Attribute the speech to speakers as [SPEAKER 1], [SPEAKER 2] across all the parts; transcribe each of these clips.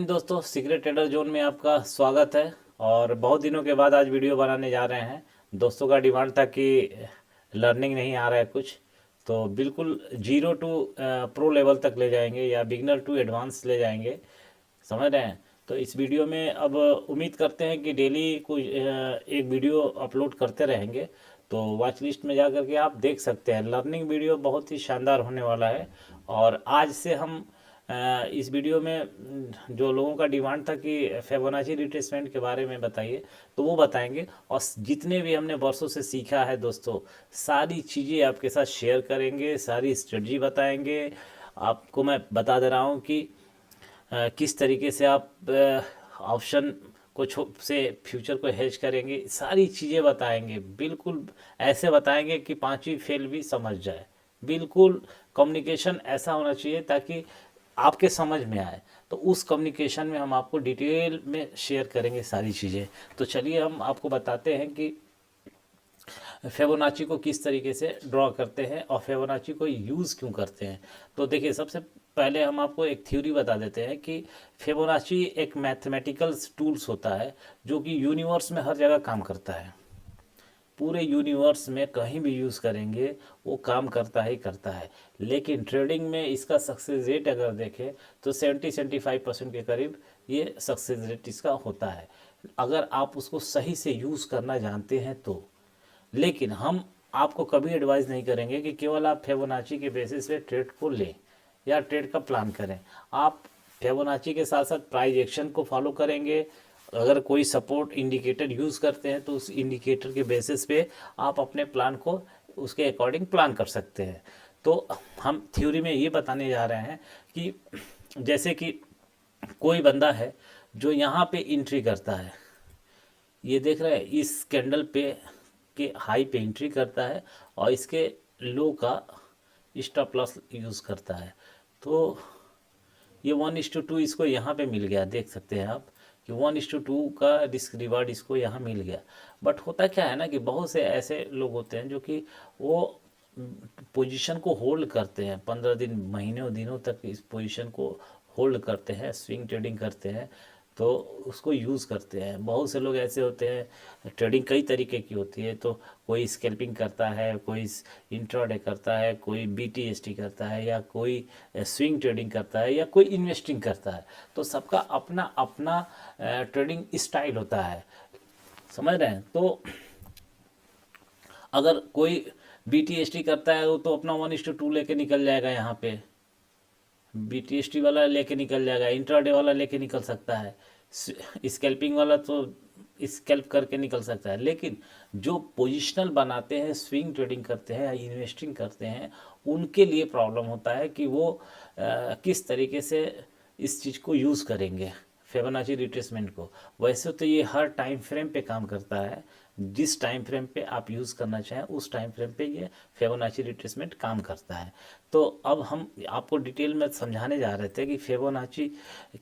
[SPEAKER 1] Morning दोस्तों, secret trader zone में आपका स्वागत है। और बहुत दिनों के बाद आज वीडियो बनाने जा रहे हैं। दोस्तों का डिमांड था कि लर्निंग नहीं आ रहा है कुछ, तो बिल्कुल जीरो टू प्रो लेवल तक ले जाएंगे या बिगनर टू एडवांस ले जाएंगे, समझ रहे हैं। तो इस वीडियो में अब उम्मीद करते हैं कि डेली कोई एक वीडियो अपलोड करते रहेंगे। तो वॉच लिस्ट में जा करके आप देख सकते हैं, लर्निंग वीडियो बहुत ही शानदार होने वाला है। और आज से हम इस वीडियो में जो लोगों का डिमांड था कि फिबोनाची रिट्रेसमेंट के बारे में बताइए, तो वो बताएंगे। और जितने भी हमने वर्षों से सीखा है दोस्तों, सारी चीज़ें आपके साथ शेयर करेंगे, सारी स्ट्रेटजी बताएंगे। आपको मैं बता दे रहा हूँ कि किस तरीके से आप ऑप्शन को से फ्यूचर को हेज करेंगे, सारी चीज़ें बताएंगे। बिल्कुल ऐसे बताएंगे कि पांचवी फेल भी समझ जाए। बिल्कुल कम्युनिकेशन ऐसा होना चाहिए ताकि आपके समझ में आए। तो उस कम्युनिकेशन में हम आपको डिटेल में शेयर करेंगे सारी चीज़ें। तो चलिए हम आपको बताते हैं कि फिबोनाची को किस तरीके से ड्रॉ करते हैं और फिबोनाची को यूज़ क्यों करते हैं। तो देखिए, सबसे पहले हम आपको एक थ्योरी बता देते हैं कि फिबोनाची एक मैथमेटिकल टूल्स होता है जो कि यूनिवर्स में हर जगह काम करता है। पूरे यूनिवर्स में कहीं भी यूज़ करेंगे वो काम करता ही करता है। लेकिन ट्रेडिंग में इसका सक्सेस रेट अगर देखें तो 70-75% के करीब ये सक्सेस रेट इसका होता है, अगर आप उसको सही से यूज़ करना जानते हैं तो। लेकिन हम आपको कभी एडवाइस नहीं करेंगे कि केवल आप फिबोनाची के बेसिस पे ट्रेड को लें या ट्रेड का प्लान करें। आप फिबोनाची के साथ साथ प्राइस एक्शन को फॉलो करेंगे। अगर कोई सपोर्ट इंडिकेटर यूज़ करते हैं तो उस इंडिकेटर के बेसिस पे आप अपने प्लान को उसके अकॉर्डिंग प्लान कर सकते हैं। तो हम थ्योरी में ये बताने जा रहे हैं कि जैसे कि कोई बंदा है जो यहाँ पे एंट्री करता है, ये देख रहे हैं, इस कैंडल पे के हाई पे एंट्री करता है और इसके लो का स्टॉप लॉस यूज़ करता है। तो ये 1:2 इसको यहाँ पे मिल गया, देख सकते हैं आप कि 1:2 का रिस्क रिवार्ड इसको यहाँ मिल गया। बट होता क्या है ना कि बहुत से ऐसे लोग होते हैं जो कि वो पोजीशन को होल्ड करते हैं 15 दिन, महीनों दिनों तक इस पोजीशन को होल्ड करते हैं, स्विंग ट्रेडिंग करते हैं, तो उसको यूज़ करते हैं। बहुत से लोग ऐसे होते हैं, ट्रेडिंग कई तरीके की होती है। तो कोई स्कैल्पिंग करता है, कोई इंट्राडे करता है, कोई बीटीएसटी करता है, या कोई स्विंग ट्रेडिंग करता है, या कोई इन्वेस्टिंग करता है। तो सबका अपना अपना ट्रेडिंग स्टाइल होता है, समझ रहे हैं। तो अगर कोई बीटीएसटी करता है वो तो अपना 1:2 लेके निकल जाएगा, यहाँ पे बीटीएसटी वाला लेके निकल जाएगा, इंट्राडे वाला लेके निकल सकता है, स्कैल्पिंग वाला तो स्कैल्प करके निकल सकता है। लेकिन जो पोजिशनल बनाते हैं, स्विंग ट्रेडिंग करते हैं या इन्वेस्टिंग करते हैं, उनके लिए प्रॉब्लम होता है कि वो किस तरीके से इस चीज़ को यूज़ करेंगे, फिबोनाची रिट्रेसमेंट को। वैसे तो ये हर टाइम फ्रेम पे काम करता है, जिस टाइम फ्रेम पे आप यूज़ करना चाहें उस टाइम फ्रेम पे ये फिबोनाची रिट्रेसमेंट काम करता है। तो अब हम आपको डिटेल में समझाने जा रहे थे कि फिबोनाची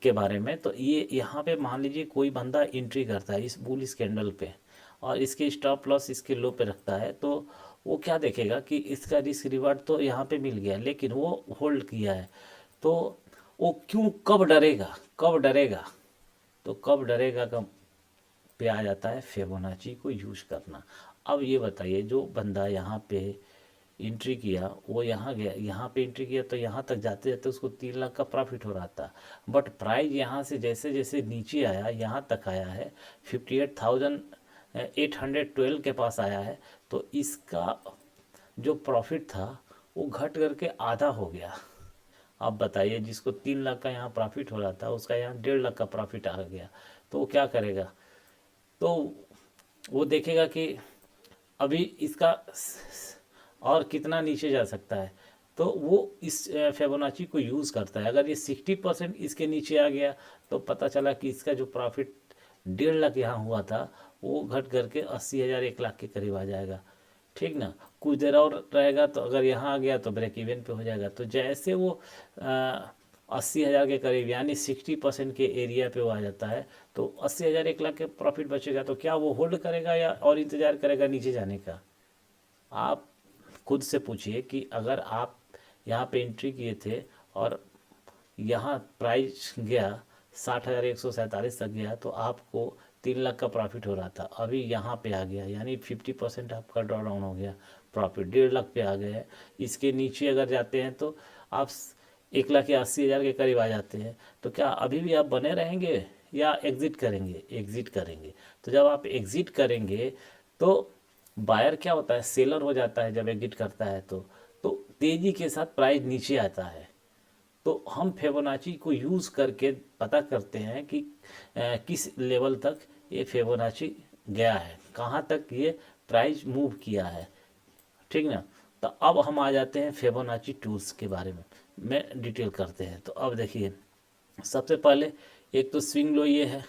[SPEAKER 1] के बारे में। तो ये यहाँ पे मान लीजिए कोई बंदा एंट्री करता है इस बुलिश कैंडल पे और इसके स्टॉप लॉस इसके लो पे रखता है, तो वो क्या देखेगा कि इसका रिस्क रिवार्ड तो यहाँ पे मिल गया लेकिन वो होल्ड किया है। तो वो क्यों, कब डरेगा, कब डरेगा, तो कब डरेगा कब पे आ जाता है फिबोनाची को यूज़ करना। अब ये बताइए, जो बंदा यहाँ पे एंट्री किया वो यहाँ गया, यहाँ पे एंट्री किया तो यहाँ तक जाते जाते उसको 3 लाख का प्रॉफिट हो रहा था। बट प्राइस यहाँ से जैसे जैसे नीचे आया, यहाँ तक आया है 58,812 के पास आया है, तो इसका जो प्रॉफिट था वो घट करके आधा हो गया। अब बताइए, जिसको 3 लाख का यहाँ प्रॉफिट हो रहा था उसका यहाँ 1.5 लाख का प्रॉफिट आ गया, तो वो क्या करेगा। तो वो देखेगा कि अभी इसका और कितना नीचे जा सकता है, तो वो इस फिबोनाची को यूज़ करता है। अगर ये 60% इसके नीचे आ गया तो पता चला कि इसका जो प्रॉफिट 1.5 लाख यहाँ हुआ था वो घट करके 80,000 1 लाख के करीब आ जाएगा, ठीक ना। कुछ देर और रहेगा तो अगर यहाँ आ गया तो ब्रेक इवन पे हो जाएगा। तो जैसे वो 80,000 के करीब यानी 60% के एरिया पे वो आ जाता है, तो 80,000 1 लाख के प्रॉफिट बचेगा। तो क्या वो होल्ड करेगा या और इंतज़ार करेगा नीचे जाने का। आप खुद से पूछिए कि अगर आप यहाँ पे एंट्री किए थे और यहाँ प्राइस गया 60,147 तक गया तो आपको 3 लाख का प्रॉफिट हो रहा था, अभी यहाँ पे आ गया, यानी 50% आपका ड्रॉ डाउन हो गया, प्रॉफिट 1.5 लाख पे आ गया है। इसके नीचे अगर जाते हैं तो आप 1,80,000 के करीब आ जाते हैं। तो क्या अभी भी आप बने रहेंगे या एग्ज़िट करेंगे? एग्ज़िट करेंगे। तो जब आप एग्ज़िट करेंगे तो बायर क्या होता है, सेलर हो जाता है जब एग्जिट करता है तो तेज़ी के साथ प्राइस नीचे आता है। तो हम फिबोनाची को यूज़ करके पता करते हैं कि किस लेवल तक ये फिबोनाची गया है, कहाँ तक ये प्राइस मूव किया है, ठीक ना। तो अब हम आ जाते हैं फिबोनाची टूल्स के बारे में डिटेल करते हैं। तो अब देखिए, सबसे पहले एक तो स्विंग लो ये है,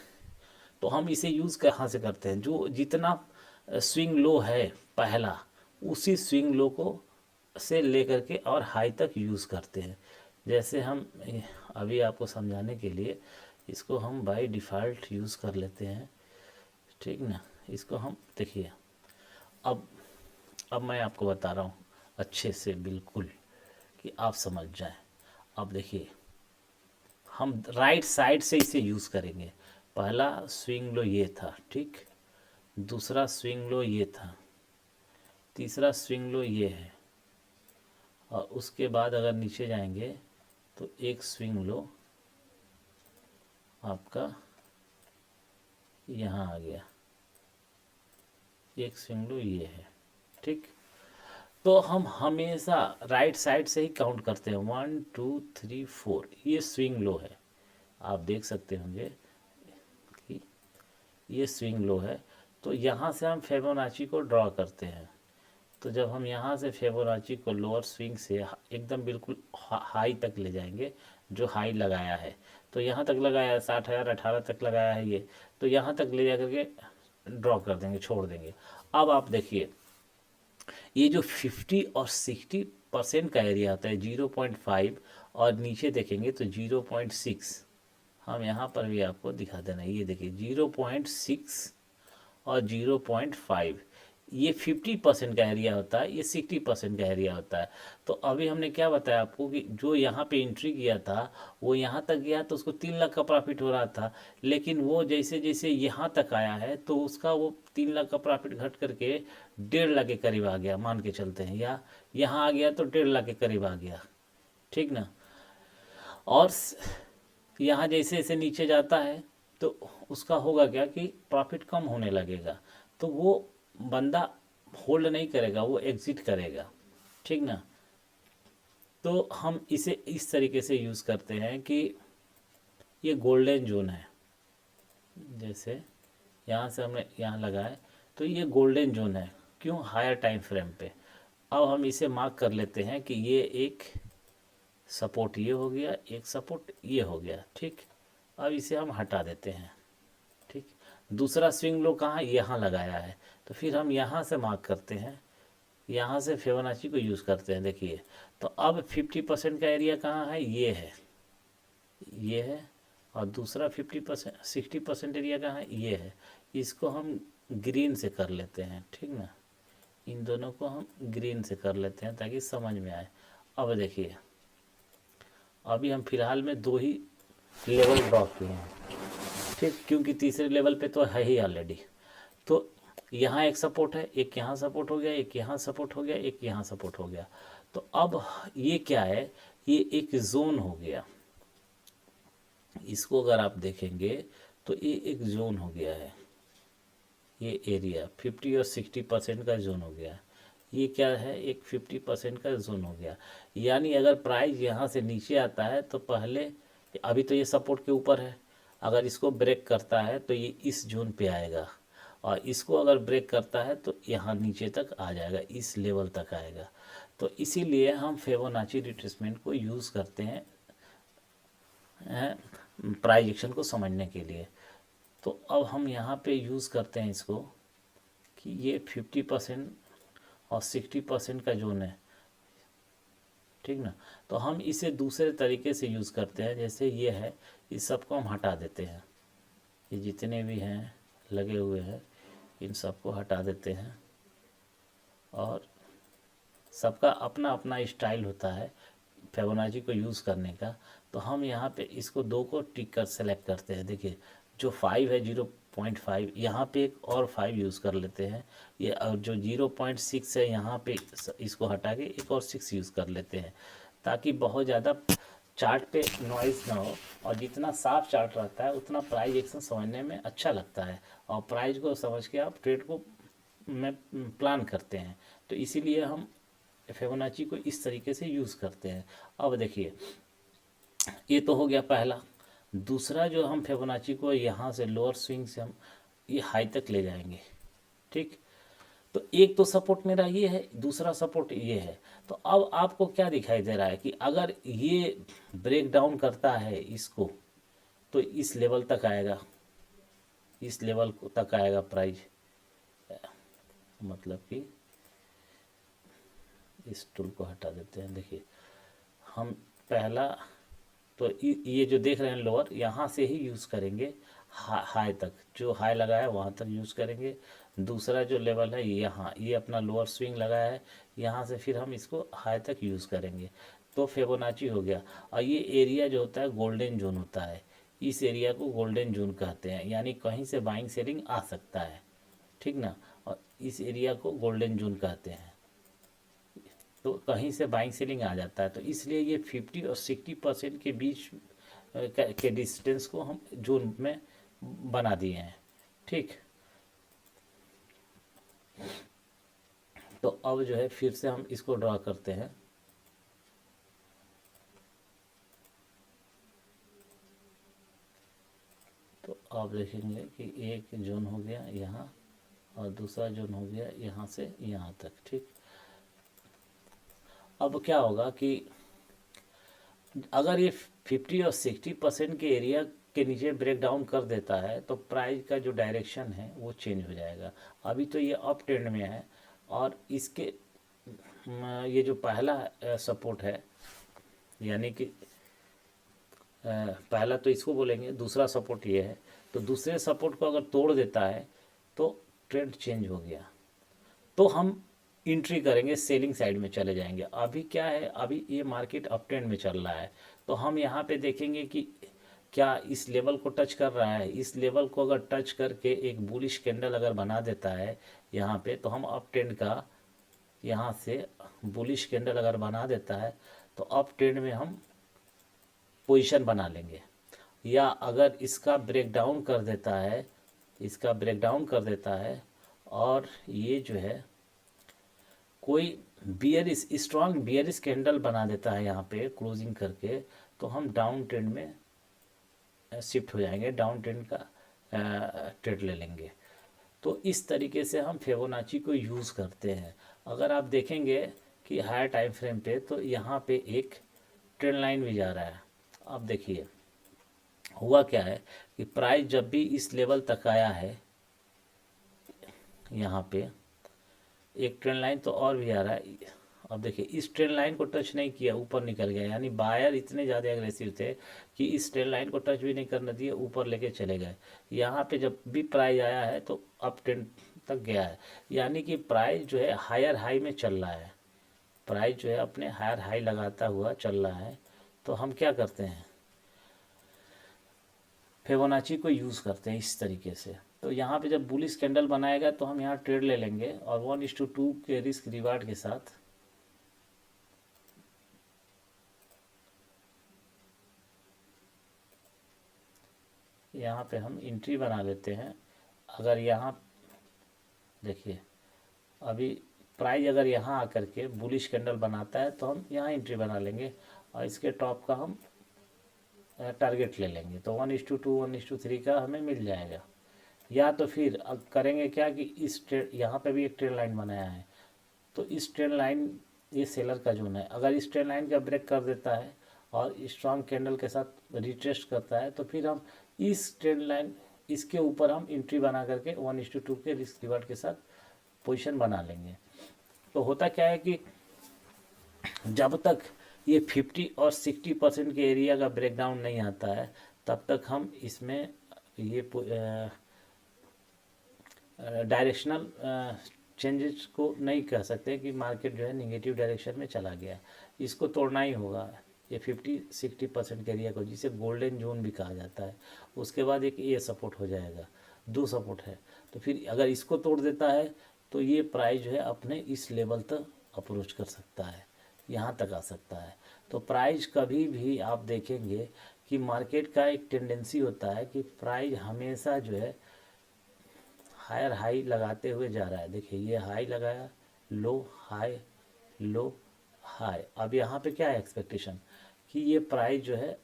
[SPEAKER 1] तो हम इसे यूज़ कहाँ से करते हैं, जो जितना स्विंग लो है पहला, उसी स्विंग लो को से लेकर के और हाई तक यूज़ करते हैं। जैसे हम अभी आपको समझाने के लिए इसको हम बाय डिफ़ॉल्ट यूज़ कर लेते हैं, ठीक ना। इसको हम देखिए, अब मैं आपको बता रहा हूँ अच्छे से बिल्कुल कि आप समझ जाएं। अब देखिए, हम राइट साइड से इसे यूज़ करेंगे। पहला स्विंग लो ये था, ठीक, दूसरा स्विंग लो ये था, तीसरा स्विंग लो ये है, और उसके बाद अगर नीचे जाएंगे तो एक स्विंग लो आपका यहाँ आ गया, एक स्विंग लो ये है, ठीक। तो हम हमेशा राइट साइड से ही काउंट करते हैं, 1 2 3 4, ये स्विंग लो है, आप देख सकते होंगे कि ये स्विंग लो है। तो यहाँ से हम फिबोनाची को ड्रॉ करते हैं। तो जब हम यहाँ से फिबोनाची को लोअर स्विंग से एकदम बिल्कुल हाई तक ले जाएंगे, जो हाई लगाया है, तो यहाँ तक लगाया है 60,018 तक लगाया है ये, तो यहाँ तक ले जा करके ड्रॉ कर देंगे, छोड़ देंगे। अब आप देखिए, ये जो 50 और 60% का एरिया होता है 0.5, और नीचे देखेंगे तो 0.6, हम यहाँ पर भी आपको दिखा देना, ये देखिए 0.6 और 0.5, ये 50% का एरिया होता है, ये 60% का एरिया होता है। तो अभी हमने क्या बताया आपको कि जो यहाँ पे एंट्री किया था वो यहाँ तक गया तो उसको 3 लाख का प्रॉफिट हो रहा था, लेकिन वो जैसे जैसे यहाँ तक आया है तो उसका वो 3 लाख का प्रॉफिट घट करके 1.5 लाख के करीब आ गया, मान के चलते हैं, या यहाँ आ गया तो 1.5 लाख के करीब आ गया, ठीक ना। और यहाँ जैसे जैसे नीचे जाता है तो उसका होगा क्या कि प्रॉफिट कम होने लगेगा, तो वो बंदा होल्ड नहीं करेगा, वो एग्जिट करेगा, ठीक ना। तो हम इसे इस तरीके से यूज़ करते हैं कि ये गोल्डन जोन है, जैसे यहाँ से हमने यहाँ लगाए तो ये गोल्डन जोन है, क्यों, हायर टाइम फ्रेम पे। अब हम इसे मार्क कर लेते हैं कि ये एक सपोर्ट ये हो गया, एक सपोर्ट ये हो गया, ठीक। अब इसे हम हटा देते हैं, ठीक। दूसरा स्विंग लो कहाँ, यहाँ लगाया है, तो फिर हम यहाँ से मार्क करते हैं, यहाँ से फिबोनाची को यूज़ करते हैं। देखिए, तो अब 50% का एरिया कहाँ है, ये है, और दूसरा 50% 60% एरिया कहाँ है, ये है। इसको हम ग्रीन से कर लेते हैं, ठीक ना, इन दोनों को हम ग्रीन से कर लेते हैं ताकि समझ में आए। अब देखिए, अभी हम फिलहाल में 2 ही लेवल ड्रॉ किए हैं, ठीक, क्योंकि तीसरे लेवल पे तो है ही ऑलरेडी। तो यहाँ एक सपोर्ट है, एक यहाँ सपोर्ट हो गया, एक यहाँ सपोर्ट हो गया, एक यहाँ सपोर्ट हो गया। तो अब ये क्या है, ये एक जोन हो गया, इसको अगर आप देखेंगे तो ये एक जोन हो गया है, ये एरिया 50 और 60% का जोन हो गया। ये क्या है, एक 50% का जोन हो गया। यानी अगर प्राइस यहाँ से नीचे आता है तो पहले, अभी तो ये सपोर्ट के ऊपर है, अगर इसको ब्रेक करता है तो ये इस जोन पे आएगा, और इसको अगर ब्रेक करता है तो यहाँ नीचे तक आ जाएगा, इस लेवल तक आएगा। तो इसीलिए हम फिबोनाची रिट्रेसमेंट को यूज़ करते हैं प्राइस एक्शन को समझने के लिए। तो अब हम यहाँ पे यूज़ करते हैं इसको कि ये 50% और 60% का जोन है, ठीक ना। तो हम इसे दूसरे तरीके से यूज़ करते हैं, जैसे ये है, इस सबको हम हटा देते हैं, ये जितने भी हैं लगे हुए हैं इन सबको हटा देते हैं, और सबका अपना अपना स्टाइल होता है। फिबोनाची को यूज़ करने का, तो हम यहाँ पे इसको 2 को टिक कर सेलेक्ट करते हैं। देखिए जो 5 है 0.5, यहाँ पे एक और 5 यूज़ कर लेते हैं। ये और जो 0.6 है यहाँ पे इसको हटा के एक और 6 यूज़ कर लेते हैं, ताकि बहुत ज़्यादा चार्ट पे नॉइज़ ना हो, और जितना साफ चार्ट रहता है उतना प्राइस एक्शन समझने में अच्छा लगता है, और प्राइस को समझ के आप ट्रेड को में प्लान करते हैं। तो इसीलिए हम फिबोनाची को इस तरीके से यूज़ करते हैं। अब देखिए ये तो हो गया पहला। दूसरा जो हम फिबोनाची को यहाँ से लोअर स्विंग से हम ये हाई तक ले जाएंगे, ठीक। तो एक तो सपोर्ट मेरा ये है, दूसरा सपोर्ट ये है। तो अब आपको क्या दिखाई दे रहा है कि अगर ये ब्रेक डाउन करता है इसको, तो इस लेवल तक आएगा, इस लेवल तक आएगा प्राइस, मतलब कि इस टूल को हटा देते हैं। देखिए हम पहला तो ये जो देख रहे हैं लोअर, यहाँ से ही यूज़ करेंगे हाई तक, जो हाई लगा है वहाँ तक यूज़ करेंगे। दूसरा जो लेवल है यहाँ, ये अपना लोअर स्विंग लगाया है, यहाँ से फिर हम इसको हाई तक यूज़ करेंगे। तो फिबोनाची हो गया। और ये एरिया जो होता है गोल्डन जोन होता है, इस एरिया को गोल्डन जोन कहते हैं, यानी कहीं से बाइंग सेलिंग आ सकता है, ठीक ना। और इस एरिया को गोल्डन जोन कहते हैं, तो कहीं से बाइंग सेलिंग आ जाता है। तो इसलिए ये 50 और 60% के बीच के डिस्टेंस को हम जोन में बना दिए हैं, ठीक। तो अब जो है फिर से हम इसको ड्रा करते हैं। तो आप देखेंगे कि एक जोन हो गया यहाँ, और दूसरा जोन हो गया यहाँ से यहाँ तक, ठीक। अब क्या होगा कि अगर ये 50 और 60% के एरिया के नीचे ब्रेक डाउन कर देता है, तो प्राइस का जो डायरेक्शन है वो चेंज हो जाएगा। अभी तो ये अप ट्रेंड में है, और इसके ये जो पहला सपोर्ट है, यानी कि पहला तो इसको बोलेंगे, दूसरा सपोर्ट ये है। तो दूसरे सपोर्ट को अगर तोड़ देता है तो ट्रेंड चेंज हो गया, तो हम एंट्री करेंगे, सेलिंग साइड में चले जाएंगे। अभी क्या है, अभी ये मार्केट अप ट्रेंड में चल रहा है, तो हम यहाँ पे देखेंगे कि क्या इस लेवल को टच कर रहा है। इस लेवल को अगर टच करके एक बुलिश कैंडल अगर बना देता है यहाँ पे, तो हम अप ट्रेंड का यहाँ से बुलिश कैंडल अगर बना देता है, तो अप ट्रेंड में हम पोजीशन बना लेंगे। या अगर इसका ब्रेक डाउन कर देता है, इसका ब्रेक डाउन कर देता है, और ये जो है कोई बियरिश, स्ट्रांग बियरिश कैंडल बना देता है यहाँ पे क्लोजिंग करके, तो हम डाउन ट्रेंड में शिफ्ट हो जाएंगे, डाउन ट्रेंड का ट्रेड ले लेंगे। तो इस तरीके से हम फिबोनाची को यूज़ करते हैं। अगर आप देखेंगे कि हायर टाइम फ्रेम पे, तो यहाँ पे एक ट्रेंड लाइन भी जा रहा है। अब देखिए हुआ क्या है कि प्राइस जब भी इस लेवल तक आया है, यहाँ पे एक ट्रेंड लाइन तो और भी आ रहा है। अब देखिए इस ट्रेंड लाइन को टच नहीं किया, ऊपर निकल गया, यानी बायर इतने ज़्यादा एग्रेसिव थे कि इस ट्रेंड लाइन को टच भी नहीं करने दिए, ऊपर लेके चले गए। यहाँ पे जब भी प्राइस आया है तो अप ट्रेंड तक गया है, यानी कि प्राइस जो है हायर हाई में चल रहा है, प्राइस जो है अपने हायर हाई लगाता हुआ चल रहा है। तो हम क्या करते हैं, फिबोनाची को यूज़ करते हैं इस तरीके से। तो यहाँ पे जब बुलिश कैंडल बनाएगा तो हम यहाँ ट्रेड ले लेंगे, और 1:2 के रिस्क रिवार्ड के साथ यहाँ पे हम एंट्री बना लेते हैं। अगर यहाँ देखिए अभी प्राइस अगर यहाँ आकर के बुलिश कैंडल बनाता है, तो हम यहाँ एंट्री बना लेंगे, और इसके टॉप का हम टारगेट ले लेंगे। तो 1:2 1:3 का हमें मिल जाएगा। या तो फिर अब करेंगे क्या कि इस ट्रेड, यहाँ पे भी एक ट्रेड लाइन बनाया है, तो इस ट्रेड लाइन, ये सेलर का जोन है, अगर इस ट्रेड लाइन का ब्रेक कर देता है और स्ट्रॉन्ग कैंडल के साथ रिट्रेस्ट करता है, तो फिर हम इस ट्रेड लाइन, इसके ऊपर हम एंट्री बना करके 1:2 के रिस्क रिवार्ड के साथ पोजीशन बना लेंगे। तो होता क्या है कि जब तक ये 50 और 60% के एरिया का ब्रेकडाउन नहीं आता है, तब तक हम इसमें ये डायरेक्शनल चेंजेस को नहीं कह सकते कि मार्केट जो है निगेटिव डायरेक्शन में चला गया, इसको तोड़ना ही होगा ये 50-60% के एरिया को, जिसे गोल्डन जोन भी कहा जाता है। उसके बाद एक ये सपोर्ट हो जाएगा, 2 सपोर्ट है। तो फिर अगर इसको तोड़ देता है तो ये प्राइस जो है अपने इस लेवल तक अप्रोच कर सकता है, यहाँ तक आ सकता है। तो प्राइस कभी भी आप देखेंगे कि मार्केट का एक टेंडेंसी होता है कि प्राइस हमेशा जो है हायर हाई लगाते हुए जा रहा है। देखिए ये हाई लगाया, लो हाई, लो हाई। अब यहाँ पे क्या है एक्सपेक्टेशन कि ये प्राइस जो है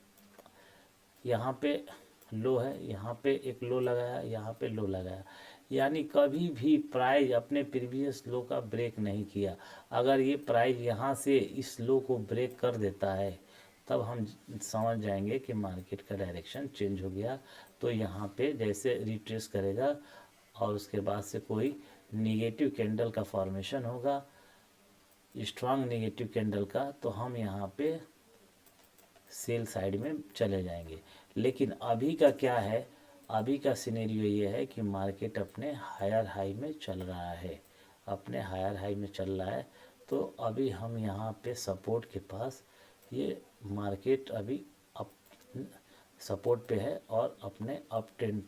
[SPEAKER 1] यहाँ पे लो है, यहाँ पे एक लो लगाया, यहाँ पे लो लगाया, यानी कभी भी प्राइस अपने प्रीवियस लो का ब्रेक नहीं किया। अगर ये प्राइस यहाँ से इस लो को ब्रेक कर देता है तब हम समझ जाएंगे कि मार्केट का डायरेक्शन चेंज हो गया। तो यहाँ पे जैसे रिट्रेस करेगा और उसके बाद से कोई निगेटिव कैंडल का फॉर्मेशन होगा, स्ट्रांग निगेटिव कैंडल का, तो हम यहाँ पे सेल साइड में चले जाएंगे। लेकिन अभी का क्या है, अभी का सिनेरियो ये है कि मार्केट अपने हायर हाई में चल रहा है, अपने हायर हाई में चल रहा है। तो अभी हम यहाँ पे सपोर्ट के पास, ये मार्केट अभी अप सपोर्ट पे है और अपने अप ट्रेंड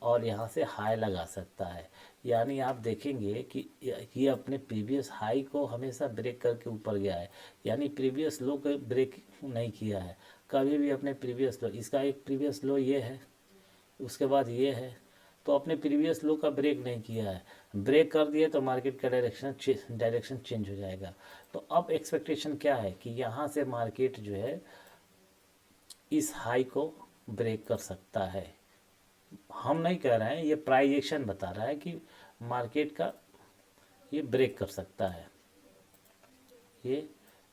[SPEAKER 1] और यहाँ से हाई लगा सकता है। यानी आप देखेंगे कि ये अपने प्रीवियस हाई को हमेशा ब्रेक करके ऊपर गया है, यानी प्रीवियस लो को ब्रेक नहीं किया है कभी भी। अपने प्रीवियस लो, इसका एक प्रीवियस लो ये है, उसके बाद ये है, तो अपने प्रीवियस लो का ब्रेक नहीं किया है। ब्रेक कर दिया तो मार्केट का डायरेक्शन चेंज हो जाएगा। तो अब एक्सपेक्टेशन क्या है कि यहाँ से मार्केट जो है इस हाई को ब्रेक कर सकता है। हम नहीं कह रहे हैं, ये प्राइजेक्शन बता रहा है कि मार्केट का ये ब्रेक कर सकता है, ये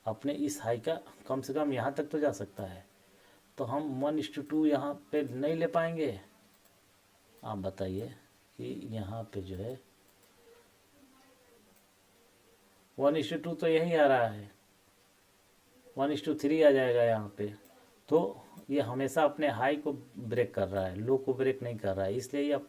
[SPEAKER 1] अपने इस हाई का कम से कम यहाँ तक तो जा सकता है। तो हम 1:2 यहाँ पे नहीं ले पाएंगे। आप बताइए कि यहाँ पे जो है 1:2 तो यही आ रहा है, 1:3 आ जाएगा यहाँ पे। तो ये हमेशा अपने हाई को ब्रेक कर रहा है, लो को ब्रेक नहीं कर रहा है, इसलिए ये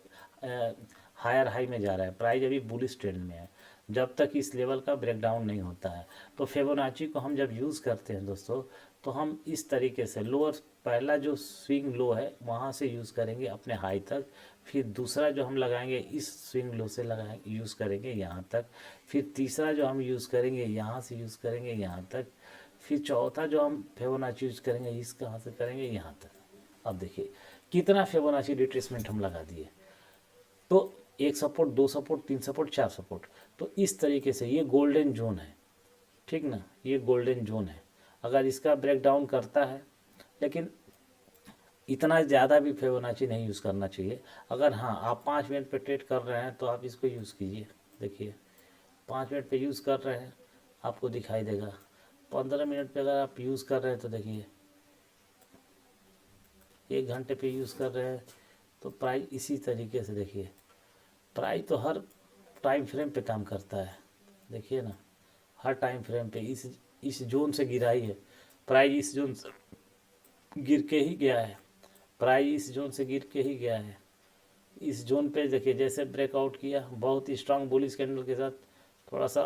[SPEAKER 1] हायर हाई में जा रहा है। प्राइस अभी बुलिश ट्रेंड में है जब तक इस लेवल का ब्रेकडाउन नहीं होता है। तो फिबोनाची को हम जब यूज़ करते हैं दोस्तों, तो हम इस तरीके से लोअर, पहला जो स्विंग लो है वहाँ से यूज़ करेंगे अपने हाई तक, फिर दूसरा जो हम लगाएंगे इस स्विंग लो से लगाएंगे, यूज़ करेंगे यहाँ तक, फिर तीसरा जो हम यूज़ करेंगे यहाँ से यूज़ करेंगे यहाँ तक, फिर चौथा जो हम फिबोनाची यूज करेंगे इस कहाँ से करेंगे यहाँ तक। अब देखिए कितना फिबोनाची रिट्रेसमेंट हम लगा दिए। तो 1 सपोर्ट, 2 सपोर्ट, 3 सपोर्ट, 4 सपोर्ट। तो इस तरीके से ये गोल्डन जोन है, ठीक ना, ये गोल्डन जोन है। अगर इसका ब्रेक डाउन करता है, लेकिन इतना ज़्यादा भी फिबोनाची नहीं यूज़ करना चाहिए। अगर हाँ आप 5 मिनट पे ट्रेड कर रहे हैं तो आप इसको यूज़ कीजिए। देखिए 5 मिनट पे यूज़ कर रहे हैं, आपको दिखाई देगा। 15 मिनट पे अगर आप यूज़ कर रहे हैं तो देखिए 1 घंटे पे यूज़ कर रहे हैं तो प्राइस इसी तरीके से, देखिए प्राइस तो हर टाइम फ्रेम पे काम करता है। देखिए ना, हर टाइम फ्रेम पे इस जोन से गिरा ही है प्राइस, इस जोन से गिर के ही गया है प्राइस, इस जोन से गिर के ही गया है। इस जोन पे देखिए जैसे ब्रेकआउट किया, बहुत ही स्ट्रांग बुलिश कैंडल के साथ थोड़ा सा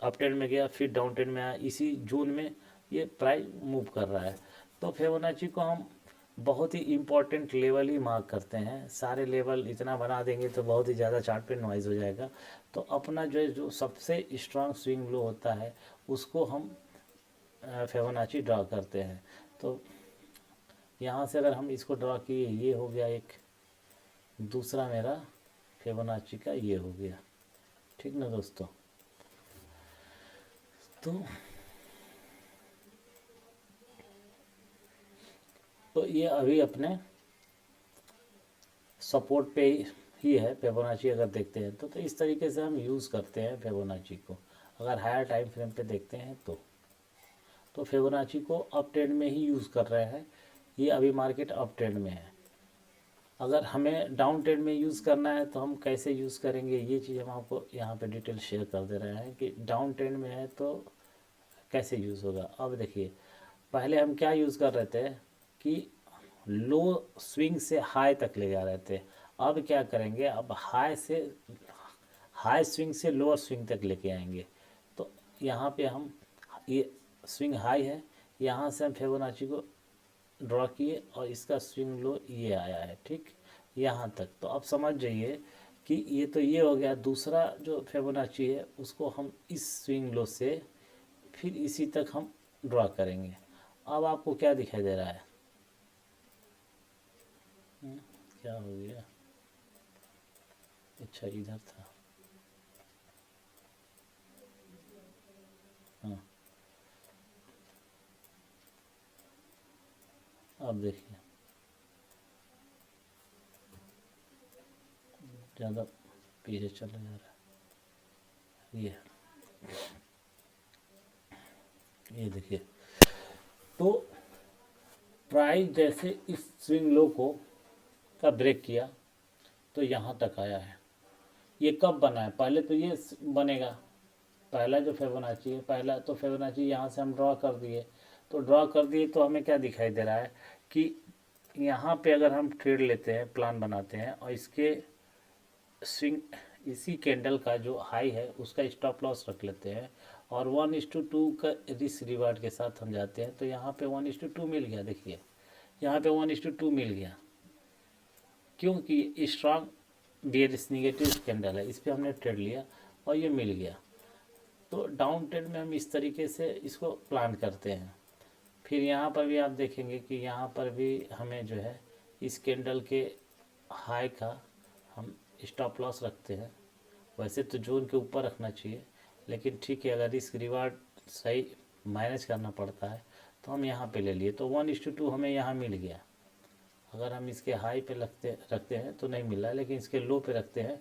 [SPEAKER 1] अप ट्रेंड में गया, फिर डाउन ट्रेंड में आया, इसी जोन में ये प्राइस मूव कर रहा है। तो फिबोनाची को हम बहुत ही इम्पोर्टेंट लेवल ही मार्क करते हैं। सारे लेवल इतना बना देंगे तो बहुत ही ज़्यादा चार्ट पे नॉइज़ हो जाएगा। तो अपना जो है, जो सबसे स्ट्रांग स्विंग लो होता है उसको हम फिबोनाची ड्रा करते हैं। तो यहाँ से अगर हम इसको ड्रा किए, ये हो गया एक, दूसरा मेरा फिबोनाची का ये हो गया, ठीक ना दोस्तों। तो ये अभी अपने सपोर्ट पे ही है फिबोनाची, अगर देखते हैं तो इस तरीके से हम यूज़ करते हैं फिबोनाची को। अगर हायर टाइम फ्रेम पे देखते हैं तो फिबोनाची को अप ट्रेंड में ही यूज़ कर रहे हैं। ये अभी मार्केट अप ट्रेंड में है। अगर हमें डाउन ट्रेंड में यूज़ करना है तो हम कैसे यूज़ करेंगे, ये चीज़ हम आपको यहाँ पे डिटेल शेयर कर दे रहे हैं कि डाउन ट्रेंड में है तो कैसे यूज़ होगा। अब देखिए पहले हम क्या यूज़ कर रहे थे कि लो स्विंग से हाई तक ले जा रहे थे। अब क्या करेंगे, अब हाई स्विंग से लोअर स्विंग तक लेके आएंगे। तो यहाँ पे हम ये स्विंग हाई है, यहाँ से हम फिबोनाची को ड्रॉ किए और इसका स्विंग लो ये आया है, ठीक, यहाँ तक। तो अब समझ जाइए कि ये तो ये हो गया। दूसरा जो फिबोनाची है उसको हम इस स्विंग लो से फिर इसी तक हम ड्रॉ करेंगे। अब आपको क्या दिखाई दे रहा है? क्या हो गया? अच्छा इधर था, हाँ। अब देखिए ज़्यादा पीछे चला जा रहा है, ये देखिए। तो प्राइस जैसे इस स्विंग लो को का ब्रेक किया तो यहाँ तक आया है। ये कब बना है? पहले तो ये बनेगा, पहला जो फिबोनाची है, पहला तो फिबोनाची यहाँ से हम ड्रॉ कर दिए। तो ड्रॉ कर दिए तो हमें क्या दिखाई दे रहा है कि यहाँ पे अगर हम ट्रेड लेते हैं, प्लान बनाते हैं और इसके स्विंग इसी कैंडल का जो हाई है उसका स्टॉप लॉस रख लेते हैं और 1:2 का रिस्क रिवार्ड के साथ हम जाते हैं। तो यहाँ पे 1:2 मिल गया। देखिए यहाँ पे 1:2 मिल गया, क्योंकि स्ट्रांग बेयरिश निगेटिव कैंडल है, इस पर हमने ट्रेड लिया और ये मिल गया। तो डाउन ट्रेड में हम इस तरीके से इसको प्लान करते हैं। फिर यहाँ पर भी आप देखेंगे कि यहाँ पर भी हमें जो है इस कैंडल के हाई का हम स्टॉप लॉस रखते हैं। वैसे तो जोन के ऊपर रखना चाहिए, लेकिन ठीक है, अगर रिस्क रिवार्ड सही मैनेज करना पड़ता है तो हम यहाँ पे ले लिए। तो 1:2 हमें यहाँ मिल गया। अगर हम इसके हाई पे रखते हैं तो नहीं मिल रहा है, लेकिन इसके लो पे रखते हैं,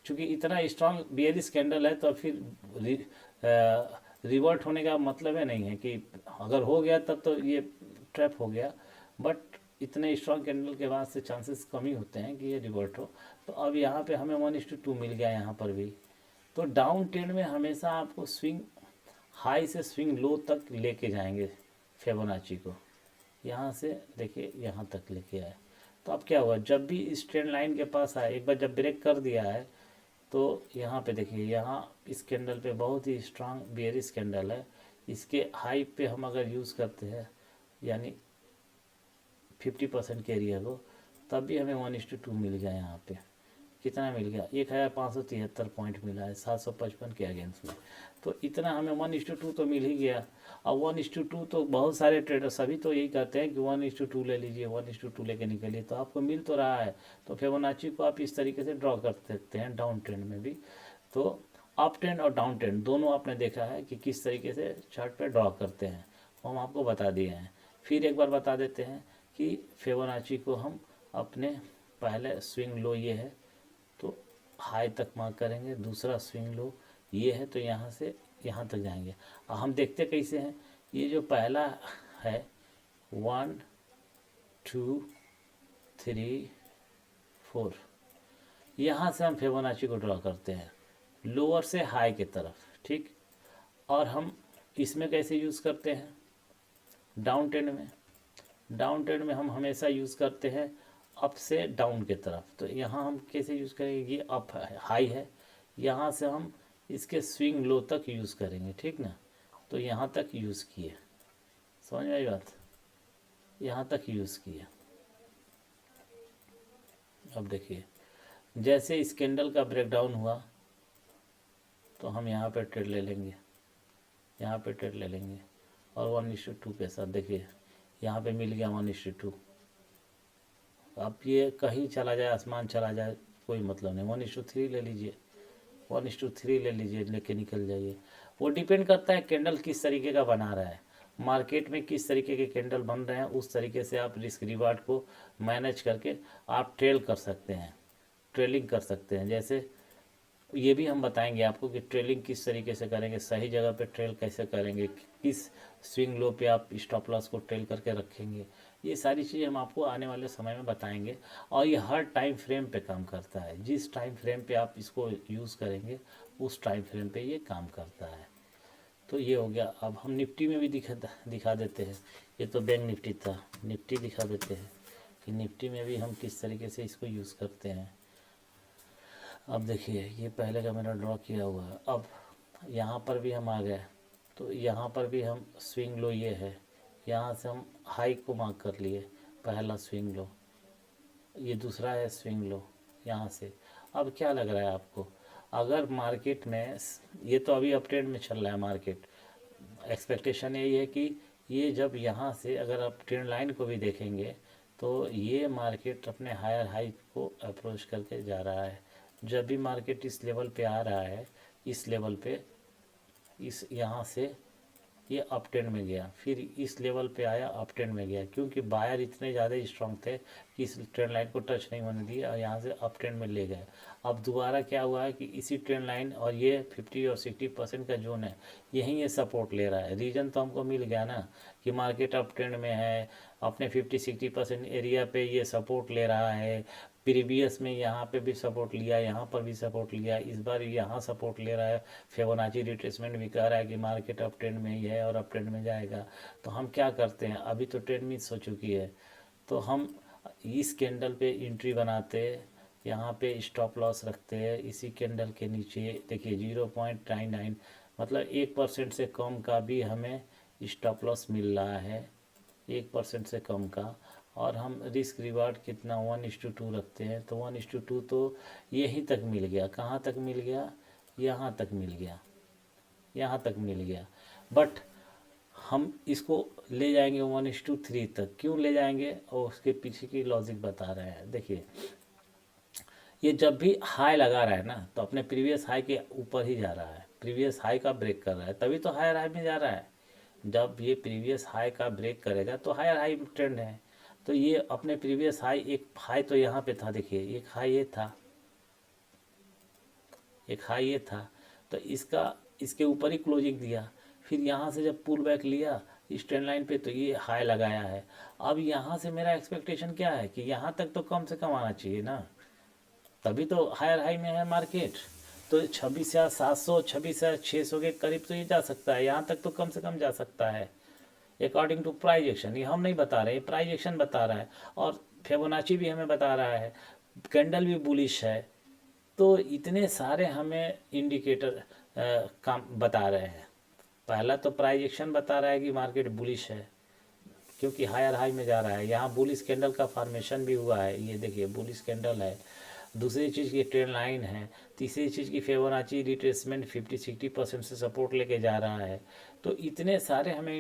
[SPEAKER 1] चूँकि इतना स्ट्रांग बेयरिश कैंडल है तो फिर रिवर्ट होने का मतलब है नहीं है कि अगर हो गया तब तो ये ट्रैप हो गया, बट इतने स्ट्रांग कैंडल के बाद से चांसेस कम ही होते हैं कि ये रिवर्ट हो। तो अब यहाँ पे हमें 1:2 मिल गया यहाँ पर भी। तो डाउन ट्रेंड में हमेशा आपको स्विंग हाई से स्विंग लो तक लेके जाएंगे फिबोनाची को। यहाँ से देखिए यहाँ तक लेके आए। तो अब क्या हुआ, जब भी इस ट्रेंड लाइन के पास आए, एक बार जब ब्रेक कर दिया है तो यहाँ पे देखिए, यहाँ इस कैंडल पे बहुत ही स्ट्रांग बेयरिश कैंडल है। इसके हाई पे हम अगर यूज़ करते हैं यानी 50% के एरिया को, तब भी हमें 1:2 मिल गया। यहाँ पे कितना मिल गया? 1573 पॉइंट मिला है 755 के अगेंस्ट में। तो इतना हमें 1:2 तो मिल ही गया। अब 1:2 तो बहुत सारे ट्रेडर सभी तो यही कहते हैं कि 1:2 ले लीजिए, 1:2 लेके निकलिए, तो आपको मिल तो रहा है। तो फिबोनाची को आप इस तरीके से ड्रॉ कर सकते हैं डाउन ट्रेंड में भी। तो अप ट्रेंड और डाउन ट्रेंड दोनों आपने देखा है कि किस तरीके से चार्ट पे ड्रॉ करते हैं, हम आपको बता दिए हैं। फिर एक बार बता देते हैं कि फिबोनाची को हम अपने पहले स्विंग लो ये है तो हाई तक मार्क करेंगे, दूसरा स्विंग लो ये है तो यहाँ से यहाँ तक जाएंगे। और हम देखते कैसे हैं, ये जो पहला है 1 2 3 4, यहाँ से हम फिबोनाची को ड्रॉ करते हैं लोअर से हाई की तरफ, ठीक। और हम इसमें कैसे यूज़ करते हैं डाउन ट्रेंड में? डाउन ट्रेंड में हम हमेशा यूज़ करते हैं अप से डाउन की तरफ। तो यहाँ हम कैसे यूज़ करेंगे, ये अप है, हाई है, यहाँ से हम इसके स्विंग लो तक यूज़ करेंगे, ठीक ना। तो यहाँ तक यूज़ किए, समझ में आई बात, यहाँ तक यूज़ किए। अब देखिए जैसे इस कैंडल का ब्रेकडाउन हुआ तो हम यहाँ पे ट्रेड ले लेंगे, यहाँ पे ट्रेड ले लेंगे और 1:2 के साथ देखिए यहाँ पे मिल गया 1:2। अब ये कहीं चला जाए, आसमान चला जाए, कोई मतलब नहीं, 1:3 ले लीजिए, 1:3 ले लीजिए, लेके निकल जाइए। वो डिपेंड करता है कैंडल किस तरीके का बना रहा है, मार्केट में किस तरीके के कैंडल बन रहे हैं, उस तरीके से आप रिस्क रिवार्ड को मैनेज करके आप ट्रेल कर सकते हैं, ट्रेलिंग कर सकते हैं। जैसे ये भी हम बताएंगे आपको कि ट्रेलिंग किस तरीके से करेंगे, सही जगह पे ट्रेल कैसे करेंगे, किस स्विंग लो पे आप स्टॉप लॉस को ट्रेल करके रखेंगे। ये सारी चीज़ें हम आपको आने वाले समय में बताएंगे। और ये हर टाइम फ्रेम पे काम करता है, जिस टाइम फ्रेम पे आप इसको यूज़ करेंगे उस टाइम फ्रेम पे ये काम करता है। तो ये हो गया। अब हम निफ्टी में भी दिखा देते हैं। ये तो बैंक निफ्टी था, निफ्टी दिखा देते हैं कि निफ्टी में भी हम किस तरीके से इसको यूज़ करते हैं। अब देखिए ये पहले का मैंने ड्रॉ किया हुआ है। अब यहाँ पर भी हम आ गए, तो यहाँ पर भी हम स्विंग लो ये है, यहाँ से हम हाई को मार्क कर लिए, पहला स्विंग लो, ये दूसरा है स्विंग लो यहाँ से। अब क्या लग रहा है आपको, अगर मार्केट में ये तो अभी अप ट्रेंड में चल रहा है मार्केट, एक्सपेक्टेशन यही है कि ये जब यहाँ से अगर आप ट्रेंड लाइन को भी देखेंगे तो ये मार्केट अपने हायर हाई को अप्रोच करके जा रहा है। जब भी मार्केट इस लेवल पे आ रहा है, इस लेवल पे, इस यहाँ से ये अप ट्रेंड में गया, फिर इस लेवल पे आया अप ट्रेंड में गया, क्योंकि बायर इतने ज़्यादा स्ट्रांग थे कि इस ट्रेंड लाइन को टच नहीं होने दिया और यहाँ से अप ट्रेंड में ले गए। अब दोबारा क्या हुआ है कि इसी ट्रेंड लाइन और ये 50 और 60% का जोन है, यहीं ये सपोर्ट ले रहा है। रीज़न तो हमको मिल गया ना कि मार्केट अप ट्रेंड में है, अपने 50-60% एरिया पे ये सपोर्ट ले रहा है। प्रीवियस में यहाँ पे भी सपोर्ट लिया, यहाँ पर भी सपोर्ट लिया, इस बार यहाँ सपोर्ट ले रहा है। फिबोनाची रिट्रेसमेंट भी कह रहा है कि मार्केट अप ट्रेंड में ही है और अप ट्रेंड में जाएगा। तो हम क्या करते हैं, अभी तो ट्रेंड मिस हो चुकी है, तो हम इस कैंडल पे एंट्री बनाते, यहाँ पे स्टॉप लॉस रखते हैं इसी कैंडल के नीचे। देखिए 0.99 मतलब 1% से कम का भी हमें स्टॉप लॉस मिल रहा है, 1% से कम का। और हम रिस्क रिवार्ड कितना 1:2 रखते हैं, तो 1:2 तो यहीं तक मिल गया। कहाँ तक मिल गया, यहाँ तक मिल गया, यहाँ तक मिल गया। बट हम इसको ले जाएंगे 1:3 तक। क्यों ले जाएंगे और उसके पीछे की लॉजिक बता रहे हैं। देखिए ये जब भी हाई लगा रहा है ना, तो अपने प्रीवियस हाई के ऊपर ही जा रहा है, प्रीवियस हाई का ब्रेक कर रहा है, तभी तो हायर हाई में जा रहा है। जब ये प्रीवियस हाई का ब्रेक करेगा तो हायर हाई ट्रेंड है। तो ये अपने प्रीवियस हाई, एक हाई तो यहाँ पे था, देखिए एक हाई ये था, एक हाई ये था, तो इसका इसके ऊपर ही क्लोजिंग दिया। फिर यहाँ से जब पुल बैक लिया इस ट्रेंड लाइन पे, तो ये हाई लगाया है। अब यहाँ से मेरा एक्सपेक्टेशन क्या है कि यहाँ तक तो कम से कम आना चाहिए ना, तभी तो हायर हाई में है मार्केट। तो 26,700 26,600 के करीब तो ये जा सकता है, यहाँ तक तो कम से कम जा सकता है अकॉर्डिंग टू प्राइस एक्शन। ये हम नहीं बता रहे, प्राइस एक्शन बता रहा है, और फिबोनाची भी हमें बता रहा है, कैंडल भी बुलिश है। तो इतने सारे हमें इंडिकेटर काम बता रहे हैं। पहला तो प्राइस एक्शन बता रहा है कि मार्केट बुलिश है, क्योंकि हायर हाई में जा रहा है। यहाँ बुलिश कैंडल का फॉर्मेशन भी हुआ है, ये देखिए बुलिश कैंडल है। दूसरी चीज़ की ट्रेंड लाइन है। तीसरी चीज़ की फिबोनाची रिट्रेसमेंट 50-60% से सपोर्ट लेके जा रहा है। तो इतने सारे हमें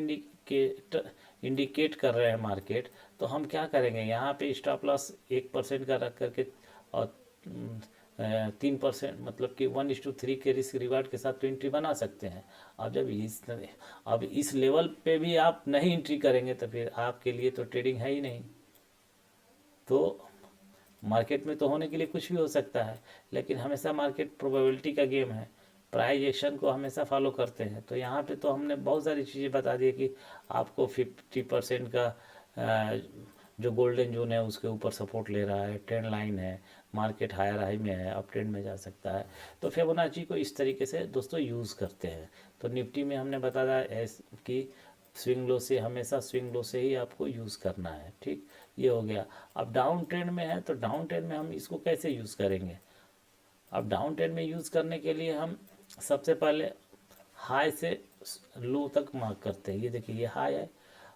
[SPEAKER 1] इंडिकेट कर रहे हैं मार्केट। तो हम क्या करेंगे, यहाँ पे स्टॉप लॉस 1% का रख करके और 3% मतलब कि 1:3 के रिस्क रिवार्ड के साथ तो एंट्री बना सकते हैं। अब इस लेवल पे भी आप नहीं एंट्री करेंगे तो फिर आपके लिए तो ट्रेडिंग है ही नहीं। तो मार्केट में तो होने के लिए कुछ भी हो सकता है, लेकिन हमेशा मार्केट प्रोबेबिलिटी का गेम है, प्राइस एक्शन को हमेशा फॉलो करते हैं। तो यहाँ पे तो हमने बहुत सारी चीज़ें बता दी कि आपको 50% का जो गोल्डन जोन है उसके ऊपर सपोर्ट ले रहा है, ट्रेंड लाइन है, मार्केट हायर हाई में है, अप ट्रेंड में जा सकता है। तो फिबोनाची को इस तरीके से दोस्तों यूज़ करते हैं। तो निफ्टी में हमने बताया कि स्विंग लो से, हमेशा स्विंग लो से ही आपको यूज़ करना है, ठीक। ये हो गया। अब डाउन ट्रेंड में है, तो डाउन ट्रेंड में हम इसको कैसे यूज़ करेंगे। अब डाउन ट्रेंड में यूज़ करने के लिए हम सबसे पहले हाई से लो तक मार्क करते हैं। ये देखिए ये हाई है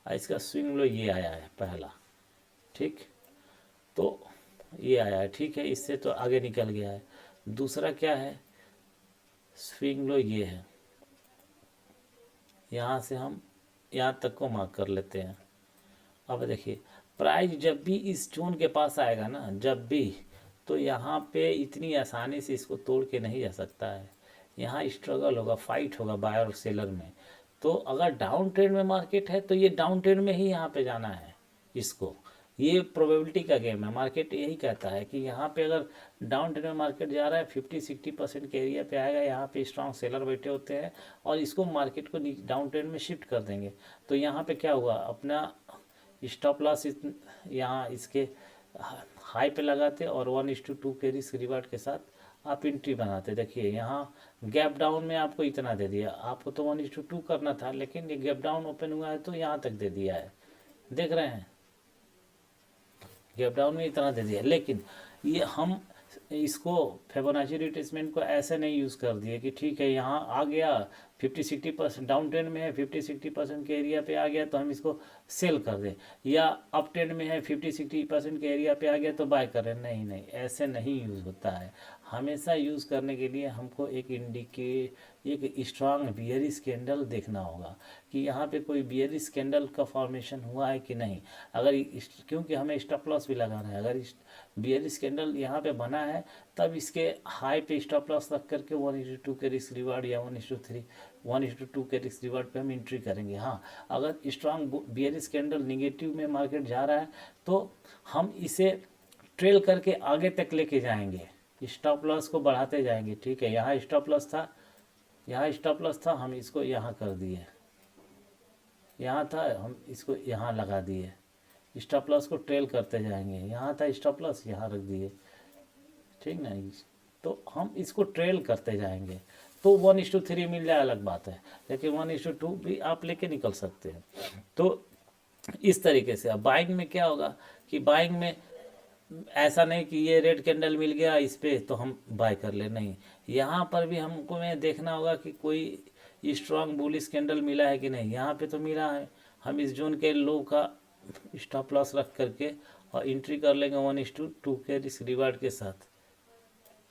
[SPEAKER 1] और इसका स्विंग लो ये आया है पहला, ठीक। तो ये आया है, ठीक है, इससे तो आगे निकल गया है। दूसरा क्या है, स्विंग लो ये है, यहाँ से हम यहाँ तक को मार्क कर लेते हैं। अब देखिए प्राइस जब भी इस जोन के पास आएगा ना, जब भी, तो यहाँ पे इतनी आसानी से इसको तोड़ के नहीं जा सकता है। यहाँ स्ट्रगल होगा, फाइट होगा बायर और सेलर में। तो अगर डाउन ट्रेंड में मार्केट है तो ये डाउन ट्रेंड में ही यहाँ पे जाना है इसको। ये प्रोबेबिलिटी का गेम है, मार्केट यही कहता है कि यहाँ पे अगर डाउन ट्रेंड में मार्केट जा रहा है 50-60% के एरिया पे आएगा, यहाँ पे स्ट्रॉन्ग सेलर बैठे होते हैं और इसको मार्केट को डाउन ट्रेंड में शिफ्ट कर देंगे। तो यहाँ पे क्या हुआ, अपना स्टॉप लॉस यहाँ इसके हाई पे लगाते और 1:2 के रिस्क रिवार्ड के साथ आप एंट्री बनाते। देखिए यहाँ गैप डाउन में आपको इतना दे दिया, आपको तो 1:2 करना था, लेकिन ये गैप डाउन ओपन हुआ है तो यहाँ तक दे दिया है, देख रहे हैं, गैप डाउन में इतना दे दिया। लेकिन ये हम इसको फिबोनाची रिट्रेसमेंट को ऐसे नहीं यूज़ कर दिए कि ठीक है यहाँ आ गया 50-60% डाउन ट्रेंड में है, 50-60% के एरिया पे आ गया तो हम इसको सेल कर दें, या अप ट्रेंड में है 50-60% के एरिया पे आ गया तो बाय करें। नहीं नहीं, ऐसे नहीं यूज़ होता है। हमेशा यूज़ करने के लिए हमको एक स्ट्रांग बियरिश कैंडल देखना होगा कि यहाँ पे कोई बियरिश कैंडल का फॉर्मेशन हुआ है कि नहीं। क्योंकि हमें स्टॉप लॉस भी लगाना है, अगर बियरिश कैंडल यहाँ पे बना है तब इसके हाई पे स्टॉप लॉस रख करके 1:2 के रिस्क रिवार्ड या 1:2 के रिस्क रिवार्ड पे हम एंट्री करेंगे। हाँ, अगर स्ट्रांग बियरिश कैंडल निगेटिव में मार्केट जा रहा है तो हम इसे ट्रेल करके आगे तक लेके जाएंगे, स्टॉप लॉस को बढ़ाते जाएंगे। ठीक है, यहाँ स्टॉप लॉस था, यहाँ स्टॉप लॉस था, हम इसको यहाँ कर दिए, यहाँ था हम इसको यहाँ लगा दिए, स्टॉप लॉस को ट्रेल करते जाएंगे। यहाँ था स्टॉप लॉस, यहाँ रख दिए, ठीक ना। तो हम इसको ट्रेल करते जाएंगे तो 1:3 मिल जाए अलग बात है, लेकिन 1:2 भी आप लेके निकल सकते हैं। तो इस तरीके से अब बाइंग में क्या होगा कि बाइंग में ऐसा नहीं कि ये रेड कैंडल मिल गया इस पे तो हम बाय कर ले, नहीं, यहाँ पर भी हमको में देखना होगा कि कोई स्ट्रांग बुलिश कैंडल मिला है कि नहीं। यहाँ पे तो मिला है, हम इस जोन के लो का स्टॉप लॉस रख करके और एंट्री कर लेंगे 1:2 के रिस्क रिवार्ड के साथ।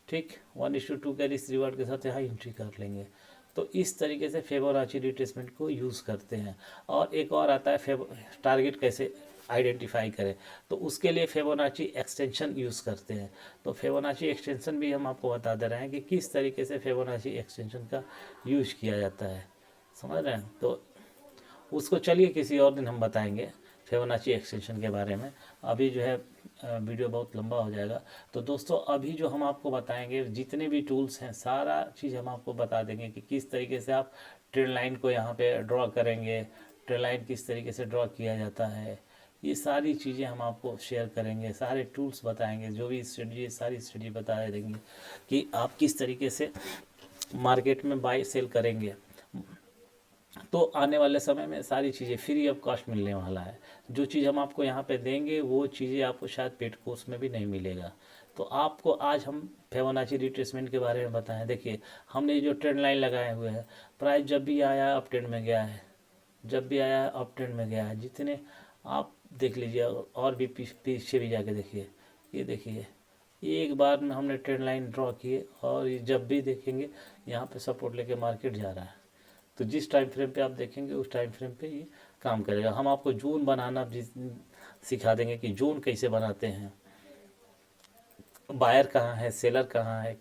[SPEAKER 1] ठीक, 1:2 के रिस्क रिवार्ड के साथ यहाँ एंट्री कर लेंगे। तो इस तरीके से फिबोनाची रिट्रेसमेंट को यूज़ करते हैं। और एक और आता है टारगेट कैसे आइडेंटिफाई करें, तो उसके लिए फिबोनाची एक्सटेंशन यूज़ करते हैं। तो फिबोनाची एक्सटेंशन भी हम आपको बता दे रहे हैं कि किस तरीके से फिबोनाची एक्सटेंशन का यूज किया जाता है, समझ रहे हैं। तो उसको चलिए किसी और दिन हम बताएंगे फिबोनाची एक्सटेंशन के बारे में। अभी जो है वीडियो बहुत लंबा हो जाएगा। तो दोस्तों अभी जो हम आपको बताएंगे जितने भी टूल्स हैं सारा चीज़ हम आपको बता देंगे कि किस तरीके से आप ट्रेंड लाइन को यहाँ पे ड्रॉ करेंगे, ट्रेंड लाइन किस तरीके से ड्रॉ किया जाता है, ये सारी चीज़ें हम आपको शेयर करेंगे, सारे टूल्स बताएंगे, जो भी स्ट्रेटजी सारी स्ट्रेटजी बता देंगे कि आप किस तरीके से मार्केट में बाय सेल करेंगे। तो आने वाले समय में सारी चीज़ें फ्री ऑफ कॉस्ट मिलने वाला है। जो चीज़ हम आपको यहाँ पे देंगे वो चीज़ें आपको शायद पेड कोर्स में भी नहीं मिलेगा। तो आपको आज हम फिबोनाची रिट्रेसमेंट के बारे में बताएं। देखिए हमने जो ट्रेंड लाइन लगाए हुए हैं, प्राइस जब भी आया अप ट्रेंड में गया है, जब भी आया अप ट्रेंड में गया है, जितने आप देख लीजिए और भी पीछे भी जाके देखिए, ये देखिए एक बार में हमने ट्रेंड लाइन ड्रॉ किए और जब भी देखेंगे यहाँ पे सपोर्ट लेके मार्केट जा रहा है। तो जिस टाइम फ्रेम पे आप देखेंगे उस टाइम फ्रेम पे ये काम करेगा। हम आपको जोन बनाना भी सिखा देंगे कि जोन कैसे बनाते हैं, बायर कहाँ है, सेलर कहाँ है,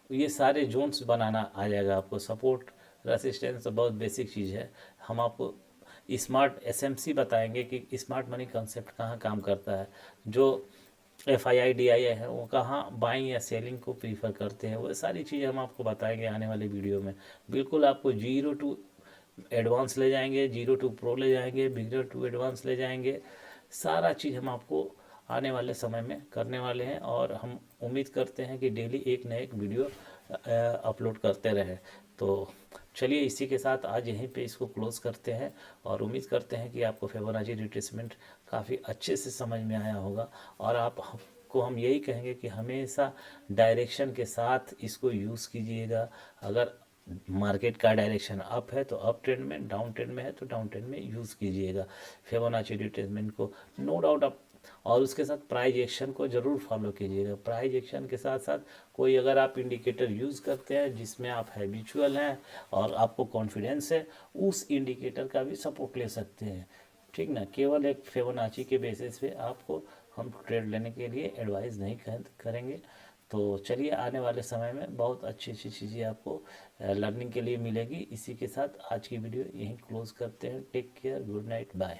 [SPEAKER 1] ये सारे जोन्स बनाना आ जाएगा आपको। सपोर्ट रेसिस्टेंस बहुत बेसिक चीज़ है। हम आपको स्मार्ट एसएमसी बताएंगे कि स्मार्ट मनी कंसेप्ट कहाँ काम करता है, जो FII DII है वो कहाँ बाइंग या सेलिंग को प्रीफर करते हैं, वो सारी चीज़ें हम आपको बताएंगे आने वाले वीडियो में। बिल्कुल आपको 0 टू एडवांस ले जाएंगे, 0 टू प्रो ले जाएंगे, बिगनर टू एडवांस ले जाएंगे, सारा चीज़ हम आपको आने वाले समय में करने वाले हैं। और हम उम्मीद करते हैं कि डेली एक न एक वीडियो अपलोड करते रहें। तो चलिए इसी के साथ आज यहीं पे इसको क्लोज करते हैं और उम्मीद करते हैं कि आपको फिबोनाची रिट्रेसमेंट काफ़ी अच्छे से समझ में आया होगा। और आपको हम यही कहेंगे कि हमेशा डायरेक्शन के साथ इसको यूज़ कीजिएगा। अगर मार्केट का डायरेक्शन अप है तो अप ट्रेंड में, डाउन ट्रेंड में है तो डाउन ट्रेंड में यूज़ कीजिएगा फिबोनाची रिट्रेसमेंट को, नो डाउट आप। और उसके साथ प्राइस एक्शन को ज़रूर फॉलो कीजिएगा। प्राइस एक्शन के साथ साथ कोई अगर आप इंडिकेटर यूज़ करते हैं जिसमें आप हैबिचुअल हैं और आपको कॉन्फिडेंस है, उस इंडिकेटर का भी सपोर्ट ले सकते हैं, ठीक ना। केवल एक फिबोनाची के बेसिस पे आपको हम ट्रेड लेने के लिए एडवाइस नहीं करेंगे। तो चलिए आने वाले समय में बहुत अच्छी अच्छी चीज़ें आपको लर्निंग के लिए मिलेगी। इसी के साथ आज की वीडियो यहीं क्लोज करते हैं। Take care, good night, bye.